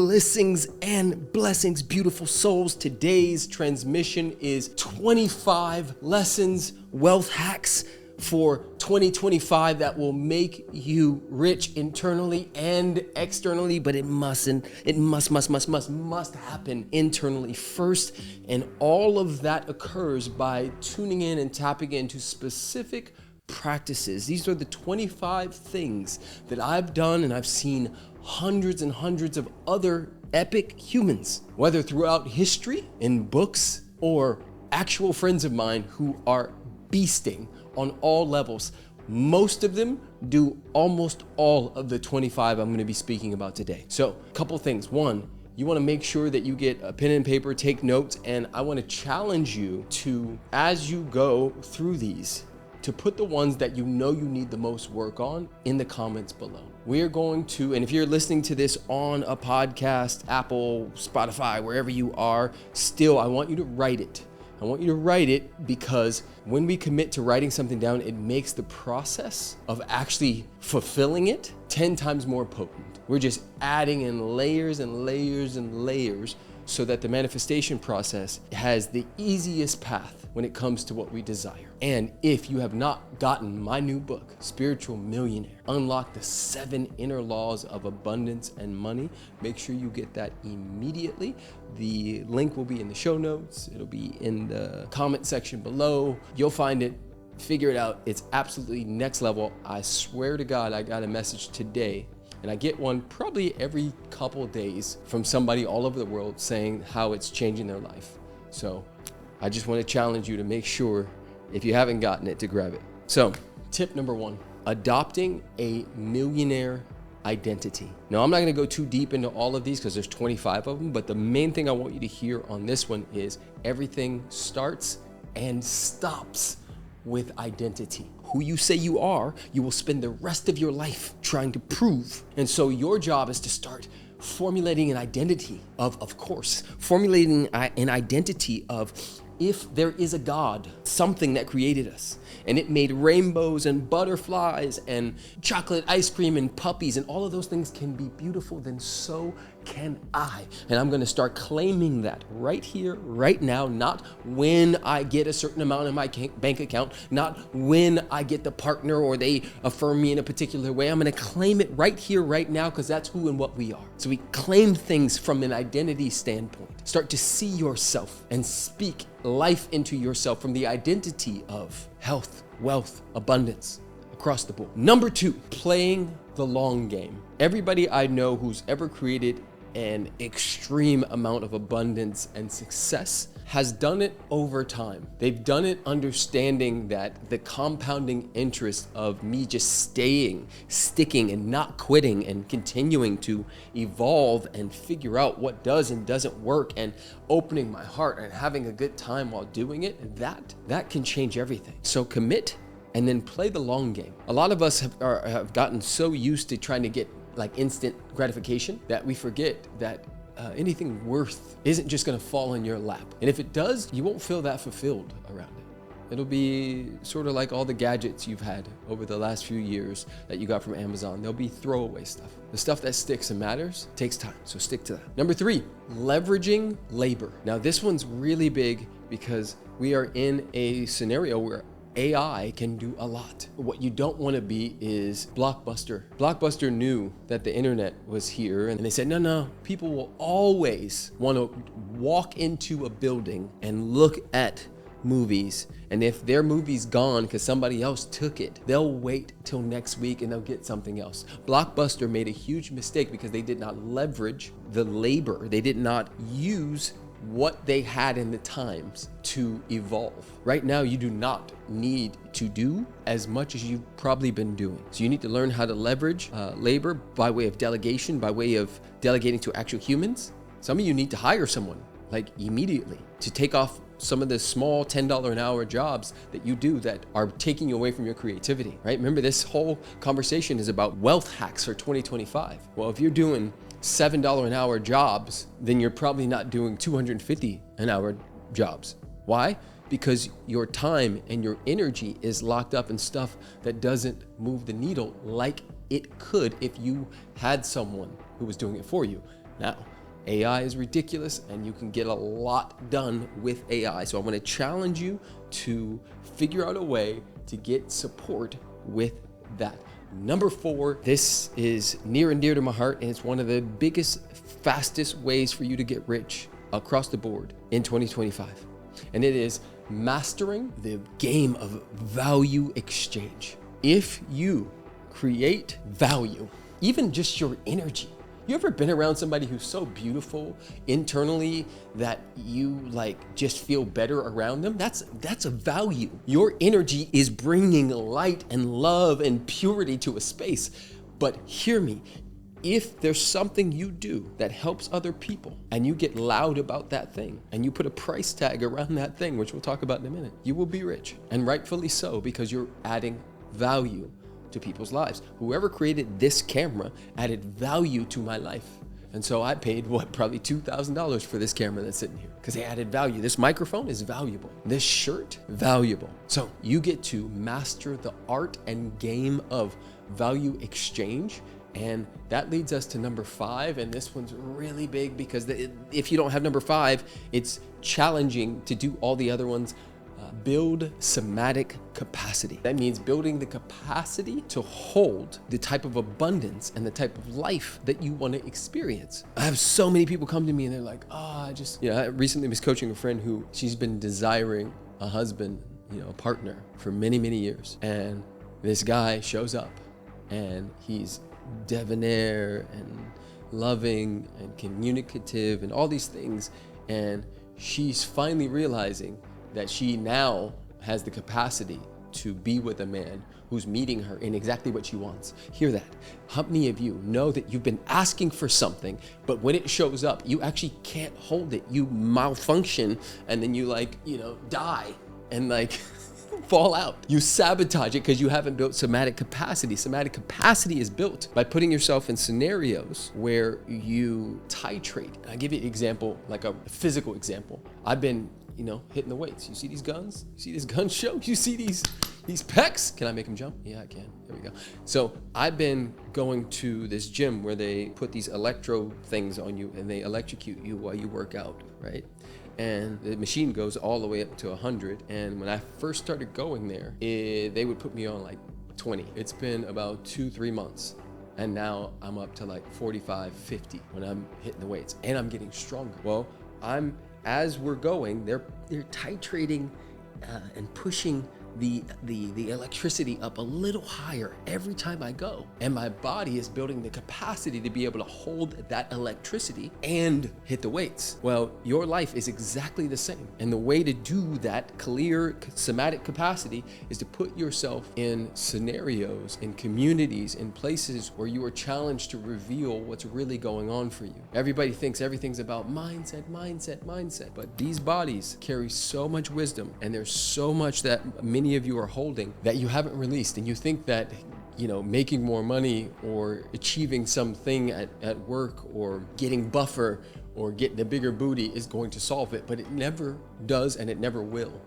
Blessings and blessings, beautiful souls. Today's transmission is 25 lessons, wealth hacks for 2025 that will make you rich internally and externally, but it must happen internally first. And all of that occurs by tuning in and tapping into specific practices. These are the 25 things that I've done, and I've seen hundreds and hundreds of other epic humans, whether throughout history in books or actual friends of mine who are beasting on all levels. Most of them do almost all of the 25 I'm going to be speaking about today. So a couple things. One, you want to make sure that you get a pen and paper, take notes, and I want to challenge you to, as you go through these, to put the ones that you know you need the most work on in the comments below. We're going to, and if you're listening to this on a podcast, Apple, Spotify, wherever you are, still, I want you to write it. I want you to write it because when we commit to writing something down, it makes the process of actually fulfilling it 10 times more potent. We're just adding in layers and layers and layers so that the manifestation process has the easiest path when it comes to what we desire. And if you have not gotten my new book, Spiritual Millionaire, Unlock the 7 Inner Laws of Abundance and Money, make sure you get that immediately. The link will be in the show notes. It'll be in the comment section below. You'll find it, figure it out. It's absolutely next level. I swear to God, I got a message today, and I get one probably every couple of days from somebody all over the world saying how it's changing their life. So I just want to challenge you to make sure, if you haven't gotten it, to grab it. So tip number 1, adopting a millionaire identity. Now, I'm not going to go too deep into all of these because there's 25 of them, but the main thing I want you to hear on this one is everything starts and stops with identity. Who you say you are, you will spend the rest of your life trying to prove. And so your job is to start formulating an identity of course, formulating an identity of, if there is a God, something that created us, and it made rainbows and butterflies and chocolate ice cream and puppies, and all of those things can be beautiful, then so can I. And I'm going to start claiming that right here, right now, not when I get a certain amount in my bank account, not when I get the partner or they affirm me in a particular way. I'm going to claim it right here, right now, because that's who and what we are. So we claim things from an identity standpoint. Start to see yourself and speak life into yourself from the identity of health, wealth, abundance across the board. Number 2, playing the long game. Everybody I know who's ever created an extreme amount of abundance and success has done it over time. They've done it understanding that the compounding interest of me just sticking and not quitting and continuing to evolve and figure out what does and doesn't work and opening my heart and having a good time while doing it, that can change everything. So commit and then play the long game. A lot of us have gotten so used to trying to get like instant gratification that we forget that anything worth isn't just going to fall in your lap. And if it does, you won't feel that fulfilled around it. It'll be sort of like all the gadgets you've had over the last few years that you got from Amazon. They'll be throwaway stuff. The stuff that sticks and matters takes time, so stick to that. Number 3, leveraging labor. Now this one's really big because we are in a scenario where AI can do a lot. What you don't want to be is Blockbuster. Blockbuster knew that the internet was here, and they said, no, people will always want to walk into a building and look at movies. And if their movie's gone because somebody else took it, they'll wait till next week and they'll get something else. Blockbuster made a huge mistake because they did not leverage the labor. They did not use what they had in the times to evolve. Right now, you do not need to do as much as you've probably been doing. So you need to learn how to leverage labor by way of delegation, by way of delegating to actual humans. Some of you need to hire someone like immediately to take off some of the small $10 an hour jobs that you do that are taking you away from your creativity, right? Remember, this whole conversation is about wealth hacks for 2025. Well, if you're doing $7 an hour jobs, then you're probably not doing $250 an hour jobs. Why? Because your time and your energy is locked up in stuff that doesn't move the needle like it could if you had someone who was doing it for you. Now, AI is ridiculous and you can get a lot done with AI. So I want to challenge you to figure out a way to get support with that. Number 4, this is near and dear to my heart, and it's one of the biggest, fastest ways for you to get rich across the board in 2025. And it is mastering the game of value exchange. If you create value, even just your energy. You ever been around somebody who's so beautiful internally that you just feel better around them? That's a value. Your energy is bringing light and love and purity to a space. But hear me, if there's something you do that helps other people and you get loud about that thing and you put a price tag around that thing, which we'll talk about in a minute, you will be rich, and rightfully so, because you're adding value to people's lives. Whoever created this camera added value to my life. And so I paid probably $2,000 for this camera that's sitting here because they added value. This microphone is valuable. This shirt, valuable. So you get to master the art and game of value exchange. And that leads us to number 5. And this one's really big because if you don't have number 5, it's challenging to do all the other ones. Build somatic capacity. That means building the capacity to hold the type of abundance and the type of life that you want to experience. I have so many people come to me and they're like, I recently was coaching a friend who she's been desiring a husband, a partner for many, many years. And this guy shows up and he's debonair and loving and communicative and all these things. And she's finally realizing that she now has the capacity to be with a man who's meeting her in exactly what she wants. Hear that. How many of you know that you've been asking for something, but when it shows up, you actually can't hold it. You malfunction and then you die and fall out. You sabotage it because you haven't built somatic capacity. Somatic capacity is built by putting yourself in scenarios where you titrate. I'll give you an example, like a physical example. I've been hitting the weights. You see these guns? You see this gun show? You see these pecs? Can I make them jump? Yeah, I can. There we go. So I've been going to this gym where they put these electro things on you and they electrocute you while you work out, right? And the machine goes all the way up to 100. And when I first started going there, they would put me on 20. It's been about 2-3 months. And now I'm up to 45, 50 when I'm hitting the weights and I'm getting stronger. Well, as we're going, they're titrating and pushing the electricity up a little higher every time I go. And my body is building the capacity to be able to hold that electricity and hit the weights. Well, your life is exactly the same. And the way to do that clear somatic capacity is to put yourself in scenarios, in communities, in places where you are challenged to reveal what's really going on for you. Everybody thinks everything's about mindset. But these bodies carry so much wisdom, and there's so much that many of you are holding that you haven't released. And you think that making more money or achieving something at work or getting buffer or getting a bigger booty is going to solve it, but it never does and it never will.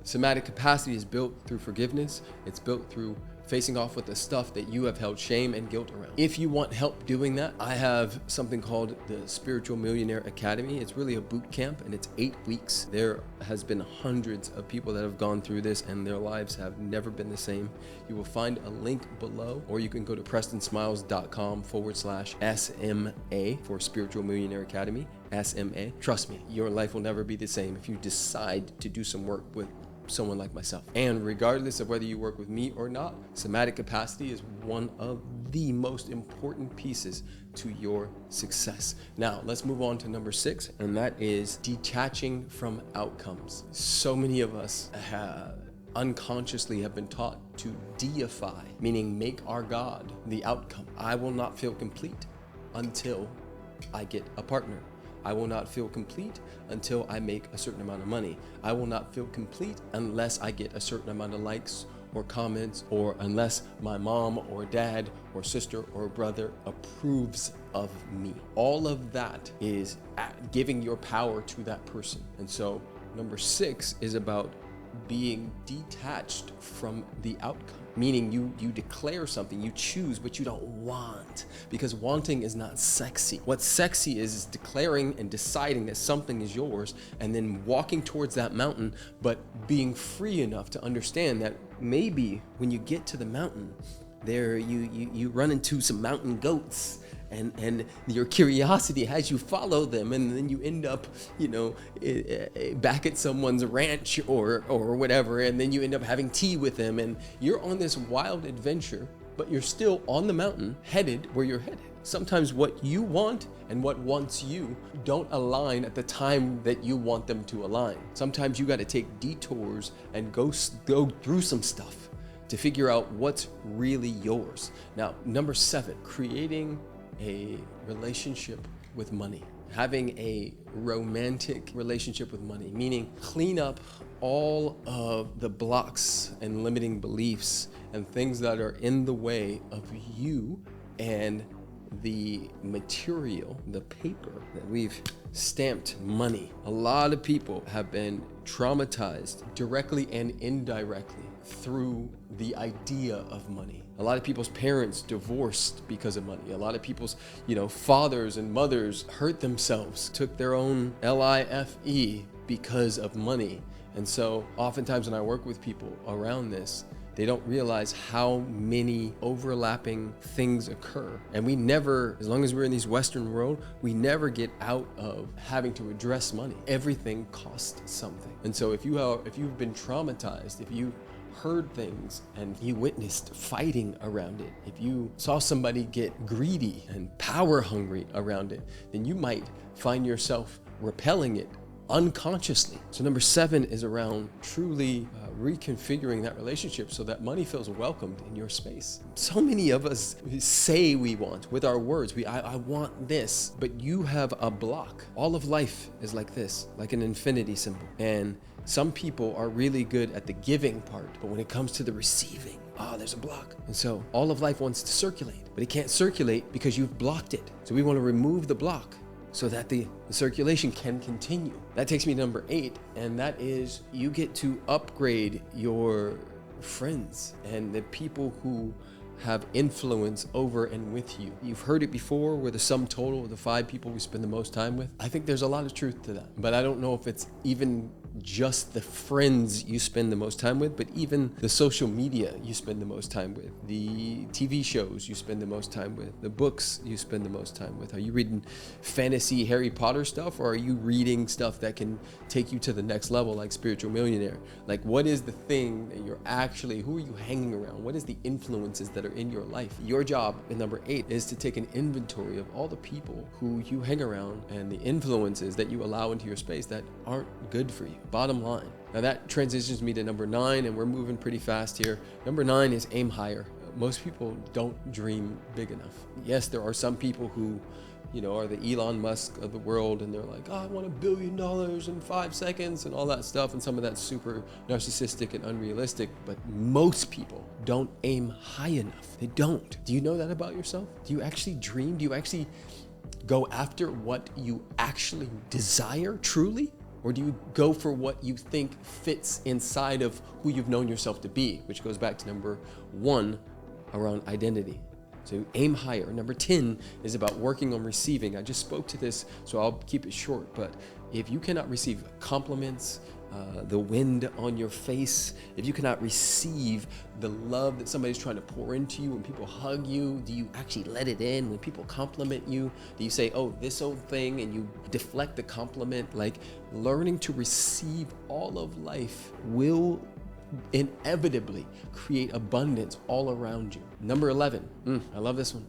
Somatic capacity is built through forgiveness. It's built through facing off with the stuff that you have held shame and guilt around. If you want help doing that, I have something called the Spiritual Millionaire Academy. It's really a boot camp and it's 8 weeks. There has been hundreds of people that have gone through this and their lives have never been the same. You will find a link below, or you can go to prestonsmiles.com/SMA for Spiritual Millionaire Academy, SMA. Trust me, your life will never be the same if you decide to do some work with someone like myself. And regardless of whether you work with me or not, somatic capacity is one of the most important pieces to your success. Now, let's move on to number 6, and that is detaching from outcomes. So many of us unconsciously have been taught to deify, meaning make our God the outcome. I will not feel complete until I get a partner. I will not feel complete until I make a certain amount of money. I will not feel complete unless I get a certain amount of likes or comments, or unless my mom or dad or sister or brother approves of me. All of that is giving your power to that person. And so number 6 is about being detached from the outcome. Meaning you declare something, you choose, but you don't want, because wanting is not sexy. What's sexy is declaring and deciding that something is yours and then walking towards that mountain, but being free enough to understand that maybe when you get to the mountain, there you run into some mountain goats, and your curiosity has you follow them, and then you end up, back at someone's ranch or whatever, and then you end up having tea with them, and you're on this wild adventure, but you're still on the mountain, headed where you're headed. Sometimes what you want and what wants you don't align at the time that you want them to align. Sometimes you got to take detours and go through some stuff to figure out what's really yours. Now, number 7, creating a relationship with money. Having a romantic relationship with money, meaning clean up all of the blocks and limiting beliefs and things that are in the way of you and the material, the paper that we've stamped money. A lot of people have been traumatized directly and indirectly through the idea of money. A lot of people's parents divorced because of money. A lot of people's, fathers and mothers hurt themselves, took their own life because of money. And so oftentimes when I work with people around this, they don't realize how many overlapping things occur. And we never, as long as we're in this Western world, we never get out of having to address money. Everything costs something. And so if you've been traumatized, if you heard things and you witnessed fighting around it, if you saw somebody get greedy and power hungry around it, then you might find yourself repelling it unconsciously. So number 7 is around truly reconfiguring that relationship so that money feels welcomed in your space. So many of us say we want with our words, I want this, but you have a block. All of life is like this, like an infinity symbol. And some people are really good at the giving part, but when it comes to the receiving, there's a block. And so all of life wants to circulate, but it can't circulate because you've blocked it. So we want to remove the block so that the circulation can continue. That takes me to number 8, and that is you get to upgrade your friends and the people who have influence over and with you. You've heard it before, where the sum total of the 5 people we spend the most time with. I think there's a lot of truth to that, but I don't know if it's even just the friends you spend the most time with, but even the social media you spend the most time with, the TV shows you spend the most time with, the books you spend the most time with. Are you reading fantasy Harry Potter stuff, or are you reading stuff that can take you to the next level, like Spiritual Millionaire? Like, what is the thing that who are you hanging around? What is the influences that are in your life? Your job in number 8 is to take an inventory of all the people who you hang around and the influences that you allow into your space that aren't good for you. Bottom line. Now that transitions me to number 9, and we're moving pretty fast here. Number 9 is aim higher. Most people don't dream big enough. Yes, there are some people who, are the Elon Musk of the world, and they're like, I want $1 billion in 5 seconds and all that stuff. And some of that's super narcissistic and unrealistic, but most people don't aim high enough. They don't. Do you know that about yourself? Do you actually dream? Do you actually go after what you actually desire truly? Or do you go for what you think fits inside of who you've known yourself to be, which goes back to number 1 around identity. So aim higher. Number 10 is about working on receiving. I just spoke to this, so I'll keep it short, but if you cannot receive compliments, the wind on your face, if you cannot receive the love that somebody's trying to pour into you when people hug you, do you actually let it in when people compliment you? Do you say, oh, this old thing, and you deflect the compliment? Like, learning to receive all of life will inevitably create abundance all around you. Number 11, I love this one.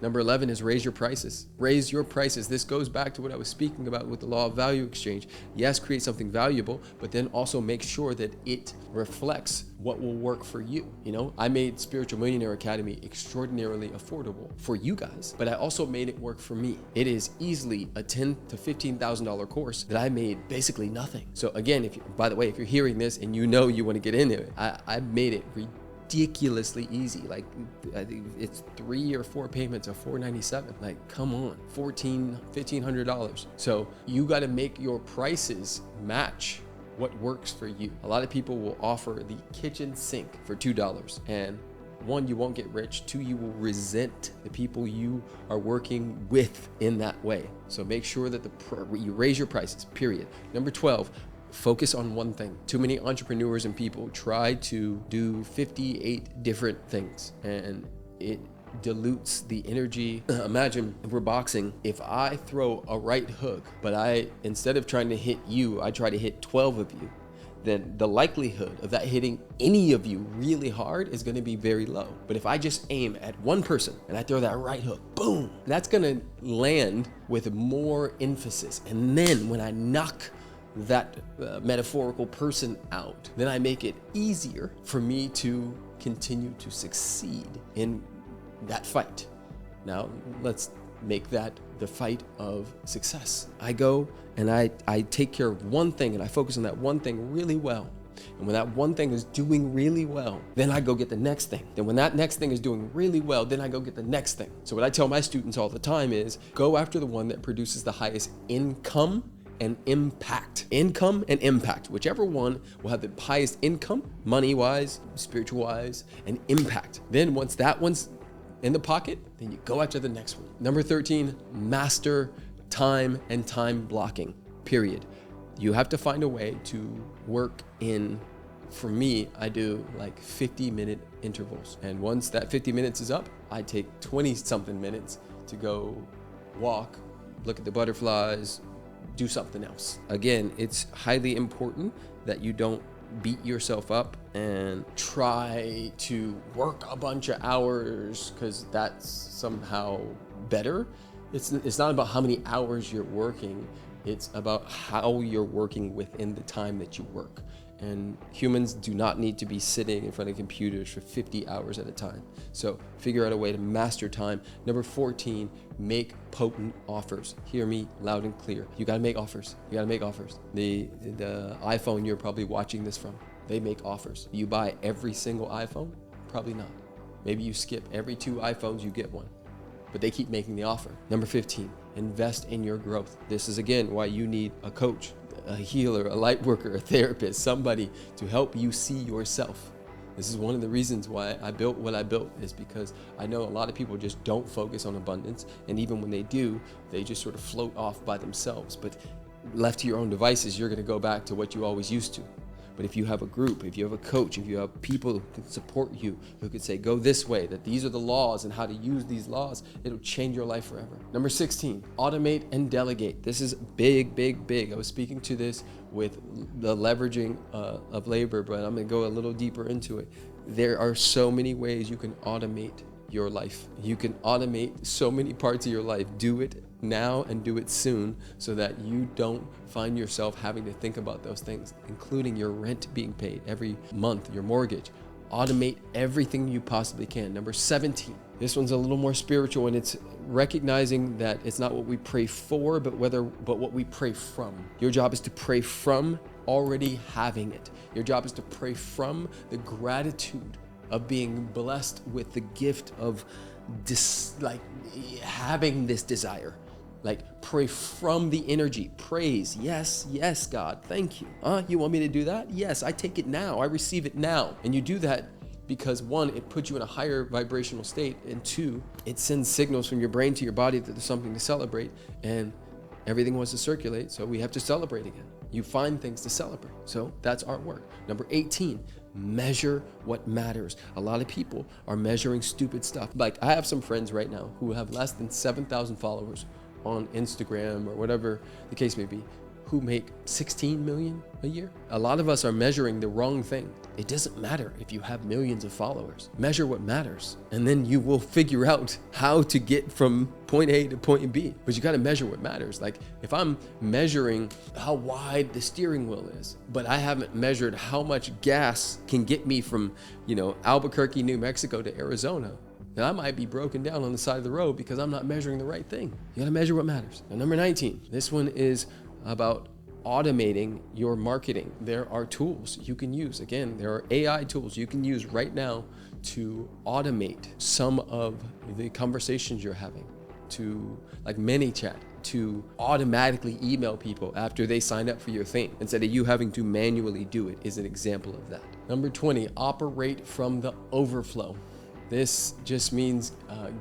Number 11 is raise your prices. Raise your prices. This goes back to what I was speaking about with the law of value exchange. Yes, create something valuable, but then also make sure that it reflects what will work for you. I made Spiritual Millionaire Academy extraordinarily affordable for you guys, but I also made it work for me. It is easily a $10,000 to $15,000 course that I made basically nothing. So again, if you're hearing this and you want to get into it, I made it ridiculously easy. Like, I think it's 3 or 4 payments of $497. Like, come on, $1,500. So you got to make your prices match what works for you. A lot of people will offer the kitchen sink for $2, and one, you won't get rich. Two, you will resent the people you are working with in that way. So make sure that you raise your prices, period. Number 12, focus on one thing. Too many entrepreneurs and people try to do 58 different things, and it dilutes the energy. Imagine if we're boxing, if I throw a right hook, but instead of trying to hit you, I try to hit 12 of you, then the likelihood of that hitting any of you really hard is going to be very low. But if I just aim at one person and I throw that right hook, boom, that's going to land with more emphasis. And then when I knock that metaphorical person out, then I make it easier for me to continue to succeed in that fight. Now let's make that the fight of success. I go and I take care of one thing, and I focus on that one thing really well. And when that one thing is doing really well, then I go get the next thing. Then when that next thing is doing really well, then I go get the next thing. So what I tell my students all the time is go after the one that produces the highest income and impact. Income and impact, whichever one will have the highest income, money-wise, spiritual-wise, and impact. Then once that one's in the pocket, then you go after the next one. Number 13, master time and time blocking, period. You have to find a way to work in, for me, I do like 50-minute intervals. And once that 50 minutes is up, I take 20-something minutes to go walk, look at the butterflies, do something else. Again, it's highly important that you don't beat yourself up and try to work a bunch of hours because that's somehow better. It's not about how many hours you're working. It's about how you're working within the time that you work. And humans do not need to be sitting in front of computers for 50 hours at a time. So figure out a way to master time. Number 14, make potent offers. Hear me loud and clear. You gotta make offers. You gotta make offers. The iPhone you're probably watching this from, they make offers. You buy every single iPhone? Probably not. Maybe you skip every 2 iPhones, you get one. But they keep making the offer. Number 15, invest in your growth. This is again why you need a coach, a healer, a light worker, a therapist, somebody to help you see yourself. This is one of the reasons why I built what I built, is because I know a lot of people just don't focus on abundance. And even when they do, they just sort of float off by themselves. But left to your own devices, you're gonna go back to what you always used to. But if you have a group, if you have a coach, if you have people who can support you, who could say, go this way, that these are the laws and how to use these laws, it'll change your life forever. Number 16, automate and delegate. This is big, big, big. I was speaking to this with the leveraging of labor, but I'm gonna go a little deeper into it. There are so many ways you can automate your life. You can automate so many parts of your life. Do it now and do it soon so that you don't find yourself having to think about those things, including your rent being paid every month, your mortgage. Automate everything you possibly can. Number 17, this one's a little more spiritual, and it's recognizing that it's not what we pray for, but what we pray from. Your job is to pray from already having it. Your job is to pray from the gratitude of being blessed with the gift of having this desire. Like, pray from the energy. Praise. Yes, yes, God, thank you. You want me to do that? Yes, I take it now. I receive it now. And you do that because 1, it puts you in a higher vibrational state, and 2, it sends signals from your brain to your body that there's something to celebrate, and everything wants to circulate, so we have to celebrate again. You find things to celebrate. So that's our work. Number 18, measure what matters. A lot of people are measuring stupid stuff. Like, I have some friends right now who have less than 7,000 followers on Instagram or whatever the case may be, who make 16 million a year. A lot of us are measuring the wrong thing. It doesn't matter if you have millions of followers. Measure what matters, and then you will figure out how to get from point A to point B. But you got to measure what matters. Like, if I'm measuring how wide the steering wheel is, but I haven't measured how much gas can get me from, Albuquerque, New Mexico to Arizona, then I might be broken down on the side of the road because I'm not measuring the right thing. You got to measure what matters. And number 19, this one is about automating your marketing. There are tools you can use. Again, there are AI tools you can use right now to automate some of the conversations you're having. to like ManyChat to automatically email people after they sign up for your thing instead of you having to manually do it is an example of that. Number 20, operate from the overflow. This just means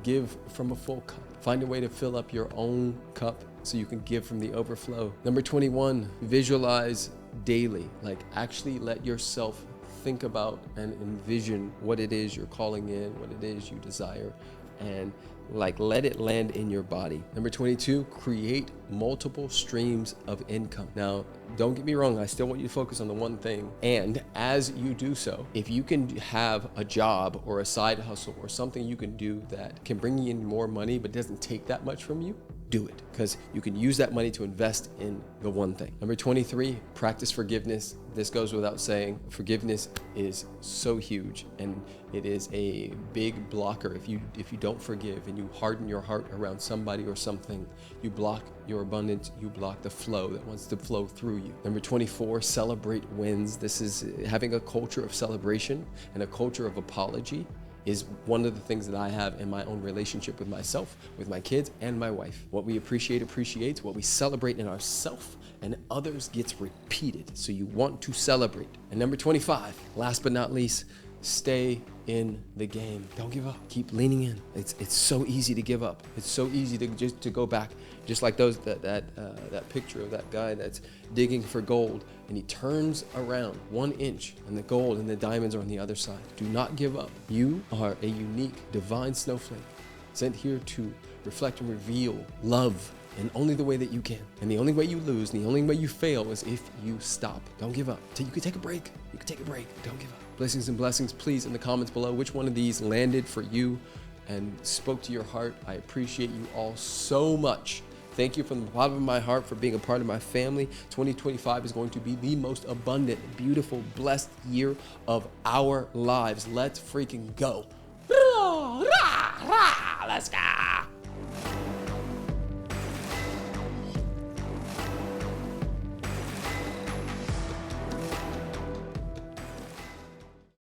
give from a full cup. Find a way to fill up your own cup so you can give from the overflow. Number 21, visualize daily. Like actually let yourself think about and envision what it is you're calling in, what it is you desire, and like let it land in your body. Number 22, create multiple streams of income. Now, don't get me wrong, I still want you to focus on the one thing. And as you do so, if you can have a job or a side hustle or something you can do that can bring you in more money but doesn't take that much from you, do it, because you can use that money to invest in the one thing. Number 23, practice forgiveness. This goes without saying. Forgiveness is so huge, and it is a big blocker. If you don't forgive and you harden your heart around somebody or something, you block your abundance, you block the flow that wants to flow through you. Number 24, celebrate wins. This is having a culture of celebration and a culture of apology is one of the things that I have in my own relationship with myself, with my kids, and my wife. What we appreciate appreciates, what we celebrate in ourselves and others gets repeated. So you want to celebrate. And number 25, last but not least, stay in the game. Don't give up. Keep leaning in. It's so easy to give up. It's so easy to go back. Just like that picture of that guy that's digging for gold, and he turns around 1 inch, and the gold and the diamonds are on the other side. Do not give up. You are a unique, divine snowflake sent here to reflect and reveal love in only the way that you can. And the only way you lose, and the only way you fail is if you stop. Don't give up. You can take a break. You can take a break. Don't give up. Blessings and blessings. Please, in the comments below, which one of these landed for you and spoke to your heart. I appreciate you all so much. Thank you from the bottom of my heart for being a part of my family. 2025 is going to be the most abundant, beautiful, blessed year of our lives. Let's freaking go. Let's go.